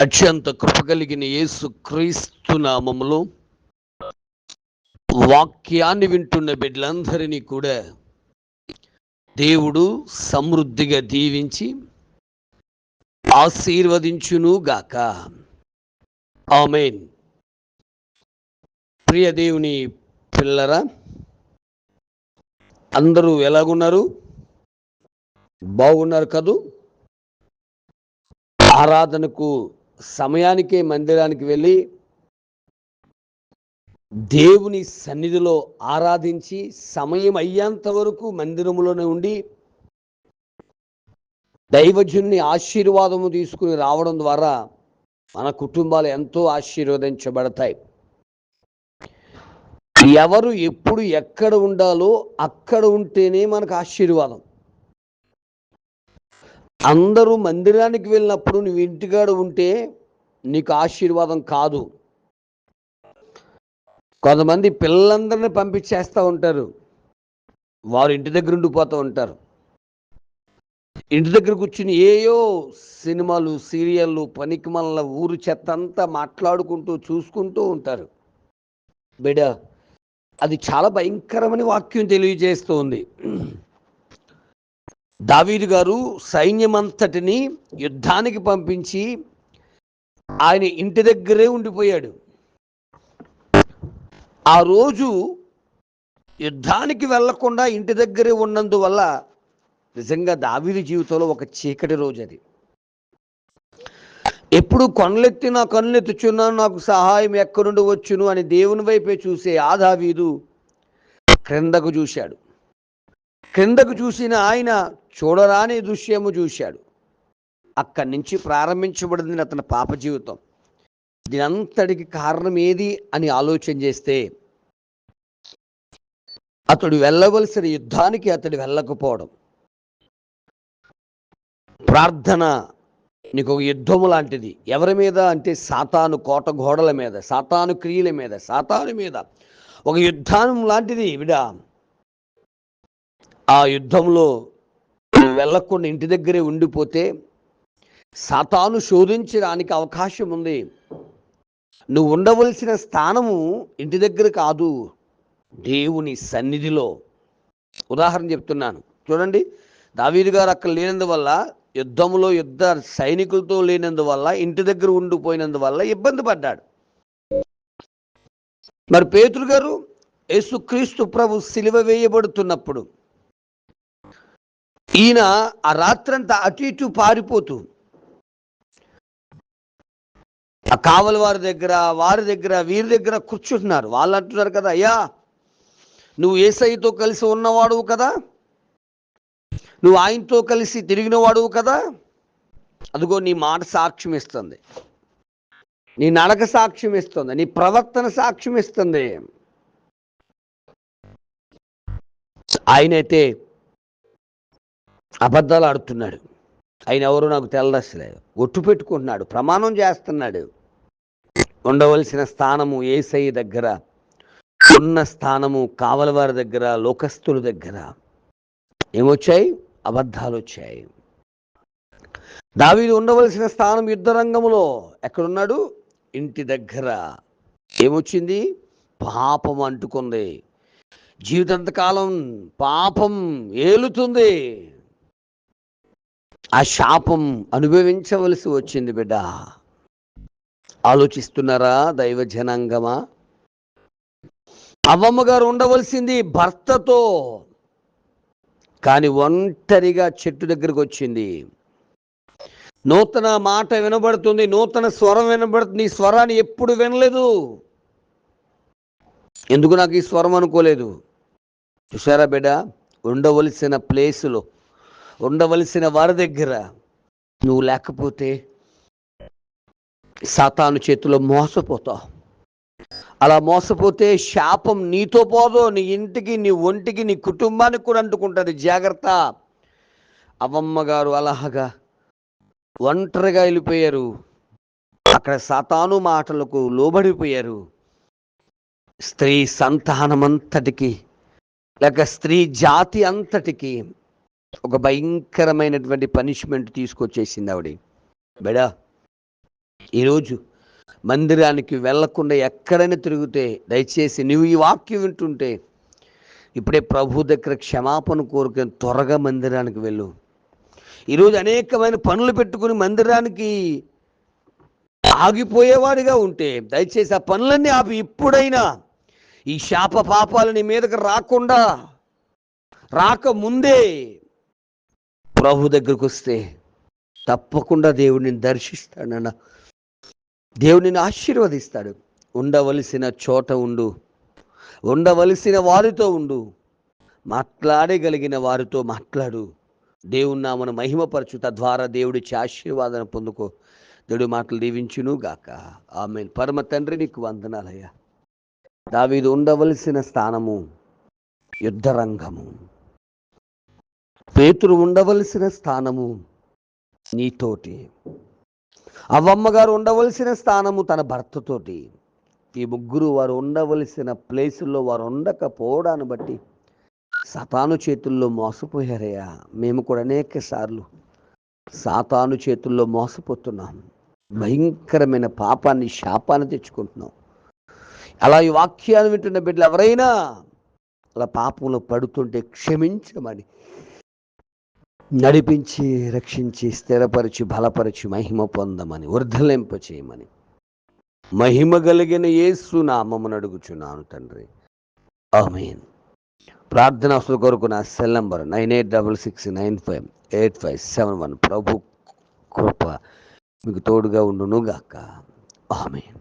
అత్యంత కృప కలిగిన యేసు క్రీస్తు నామములో వాక్యాన్ని వింటున్న బిడ్డలందరినీ కూడా దేవుడు సమృద్ధిగా దీవించి ఆశీర్వదించును గాక. ఆమేన్. ప్రియ దేవుని పిల్లరా, అందరూ ఎలాగున్నారు? బాగున్నారు కదూ? ఆరాధనకు సమయానికే మందిరానికి వెళ్ళి దేవుని సన్నిధిలో ఆరాధించి సమయం అయ్యేంత వరకు మందిరంలోనే ఉండి దైవజనుని ఆశీర్వాదము తీసుకుని రావడం ద్వారా మన కుటుంబాలు ఎంతో ఆశీర్వదించబడతాయి. ఎవరు ఎప్పుడు ఎక్కడ ఉండాలో అక్కడ ఉంటేనే మనకు ఆశీర్వాదం. అందరూ మందిరానికి వెళ్ళినప్పుడు నువ్వు ఇంటికాడ ఉంటే నీకు ఆశీర్వాదం కాదు. కొంతమంది పిల్లలందరినీ పంపించేస్తూ ఉంటారు, వారు ఇంటి దగ్గర ఉండిపోతూ ఉంటారు. ఇంటి దగ్గర కూర్చుని ఏయో సినిమాలు, సీరియళ్ళు, పనికి మళ్ళీ ఊరు చెత్త అంతా మాట్లాడుకుంటూ చూసుకుంటూ ఉంటారు. బిడ్డ, అది చాలా భయంకరమని వాక్యం తెలియజేస్తోంది. దావీదు గారు సైన్యమంతటిని యుద్ధానికి పంపించి ఆయన ఇంటి దగ్గరే ఉండిపోయాడు. ఆ రోజు యుద్ధానికి వెళ్లకుండా ఇంటి దగ్గరే ఉన్నందువల్ల నిజంగా దావీదు జీవితంలో ఒక చీకటి రోజు అది. ఎప్పుడు కొండలెత్తి నా కన్నులెత్తుచున్నాను, నాకు సహాయం ఎక్కడి నుండి వచ్చును అని దేవుని వైపే చూసే ఆ దావీదు క్రిందకు చూశాడు. క్రిందకు చూసిన ఆయన చూడరాని దృశ్యము చూశాడు. అక్కడి నుంచి ప్రారంభించబడింది అతని పాప జీవితం. దీనంతటికి కారణం ఏది అని ఆలోచన చేస్తే అతడు వెళ్ళవలసిన యుద్ధానికి అతడు వెళ్ళకపోవడం. ప్రార్థన నీకు ఒక యుద్ధము లాంటిది. ఎవరి మీద అంటే సాతాను కోట గోడల మీద, సాతాను క్రియల మీద, సాతాను మీద ఒక యుద్ధం లాంటిది విడా. ఆ యుద్ధంలో వెళ్ళకుండా ఇంటి దగ్గరే ఉండిపోతే సాతాను శోధించడానికి అవకాశం ఉంది. నువ్వు ఉండవలసిన స్థానము ఇంటి దగ్గర కాదు, దేవుని సన్నిధిలో. ఉదాహరణ చెప్తున్నాను చూడండి. దావీదు గారు అక్కడ లేనందువల్ల, యుద్ధంలో యుద్ధ సైనికులతో లేనందువల్ల, ఇంటి దగ్గర ఉండిపోయినందువల్ల ఇబ్బంది పడ్డాడు. మరి పేతురు గారు యేసుక్రీస్తు ప్రభు సిలువ వేయబడుతున్నప్పుడు ఈయన ఆ రాత్రంతా అటు ఇటు పారిపోతూ ఆ కావలి వారి దగ్గర, వీరి దగ్గర కూర్చుంటున్నారు. వాళ్ళు అంటున్నారు కదా, అయ్యా నువ్వు యేసయ్యతో కలిసి ఉన్నవాడువు కదా, నువ్వు ఆయనతో కలిసి తిరిగిన వాడువు కదా, అదిగో నీ మాట సాక్ష్యం ఇస్తుంది, నీ నడక సాక్ష్యం ఇస్తుంది, నీ ప్రవర్తన సాక్ష్యం ఇస్తుంది. ఆయనైతే అబద్ధాలు ఆడుతున్నాడు. ఆయన ఎవరో నాకు తెల్లదసలేదు, ఒట్టు పెట్టుకుంటున్నాడు, ప్రమాణం చేస్తున్నాడు. ఉండవలసిన స్థానము యేసయ్య దగ్గర, ఉన్న స్థానము కావలి వారి దగ్గర, లోకస్తుల దగ్గర ఏమొచ్చాయి? అబద్ధాలు వచ్చాయి. దావీదు ఉండవలసిన స్థానం యుద్ధ రంగంలో ఎక్కడున్నాడు? ఇంటి దగ్గర. ఏమొచ్చింది? పాపం అంటుకుంది. జీవితాంతకాలం పాపం ఏలుతుంది. ఆ శాపం అనుభవించవలసి వచ్చింది. బిడ్డ, ఆలోచిస్తున్నారా దైవ జనాంగమా? అవ్వమ్మ గారు ఉండవలసింది భర్తతో, కానీ ఒంటరిగా చెట్టు దగ్గరకు వచ్చింది. నూతన మాట వినబడుతుంది, నూతన స్వరం వినబడుతుంది. ఈ స్వరాన్ని ఎప్పుడు వినలేదు. ఎందుకు నాకు ఈ స్వరం అనుకోలేదు? చూసారా బిడ్డ, ఉండవలసిన ప్లేసులో, ఉండవలసిన వారి దగ్గర నువ్వు లేకపోతే సాతాను చేతిలో మోసపోతావు. అలా మోసపోతే శాపం నీతో పోదు, నీ ఇంటికి, నీ ఒంటికి, నీ కుటుంబానికి కూడా అంటుకుంటుంది. జాగ్రత్త. అవ్వమ్మ గారు అలాగా ఒంటరిగా వెళ్ళిపోయారు. అక్కడ సాతాను మాటలకు లోబడిపోయారు. స్త్రీ సంతానమంతటికి, లేక స్త్రీ జాతి అంతటికి ఒక భయంకరమైనటువంటి పనిష్మెంట్ తీసుకొచ్చేసింది ఆవిడ. బెడా, ఈరోజు మందిరానికి వెళ్ళకుండా ఎక్కడైనా తిరిగితే దయచేసి నువ్వు ఈ వాక్యం వింటుంటే ఇప్పుడే ప్రభు దగ్గర క్షమాపణ కోరుకొని త్వరగా మందిరానికి వెళ్ళు. ఈరోజు అనేకమైన పనులు పెట్టుకుని మందిరానికి ఆగిపోయేవాడిగా ఉంటే దయచేసి ఆ పనులన్నీ ఆపి ఇప్పుడైనా ఈ శాప పాపాలు నీ మీదకి రాకముందే ప్రభు దగ్గరకు వస్తే తప్పకుండా దేవుడిని దర్శిస్తాడన్న, దేవుడిని ఆశీర్వదిస్తాడు. ఉండవలసిన చోట ఉండు, ఉండవలసిన వారితో ఉండు, మాట్లాడగలిగిన వారితో మాట్లాడు. దేవుని నామను మహిమపరచు, తద్వారా దేవుడిచ్చి ఆశీర్వాదం పొందుకో. దేవుడి మాటలు దీవించును గాక. ఆమేన్. పరమ తండ్రి నీకు వందనాలయ్యా. దావీదు ఉండవలసిన స్థానము యుద్ధరంగము, పేతురు ఉండవలసిన స్థానము నీతోటి, అవ్వమ్మ గారు ఉండవలసిన స్థానము తన భర్తతోటి. ఈ ముగ్గురు వారు ఉండవలసిన ప్లేసుల్లో వారు ఉండకపోవడాన్ని బట్టి సాతాను చేతుల్లో మోసపోయారయ్యా. మేము కూడా అనేక సార్లు సాతాను చేతుల్లో మోసపోతున్నాం. భయంకరమైన పాపాన్ని, శాపాన్ని తెచ్చుకుంటున్నాం. అలా ఈ వాక్యాన్ని వింటున్న బిడ్డలు ఎవరైనా అలా పాపంలో పడుతుంటే క్షమించమని, నడిపించి, రక్షించి, స్థిరపరిచి, బలపరిచి, మహిమ పొందమని, వర్ధలింప చేయమని మహిమ కలిగిన యేసు నామమున అడుగుచున్నాను తండ్రి. ఆమేన్. ప్రార్థన అవసరం కొరకు నా సెల్ నంబర్ 9866958571. ప్రభు కృప మీకు తోడుగా ఉండును గాక. ఆమేన్.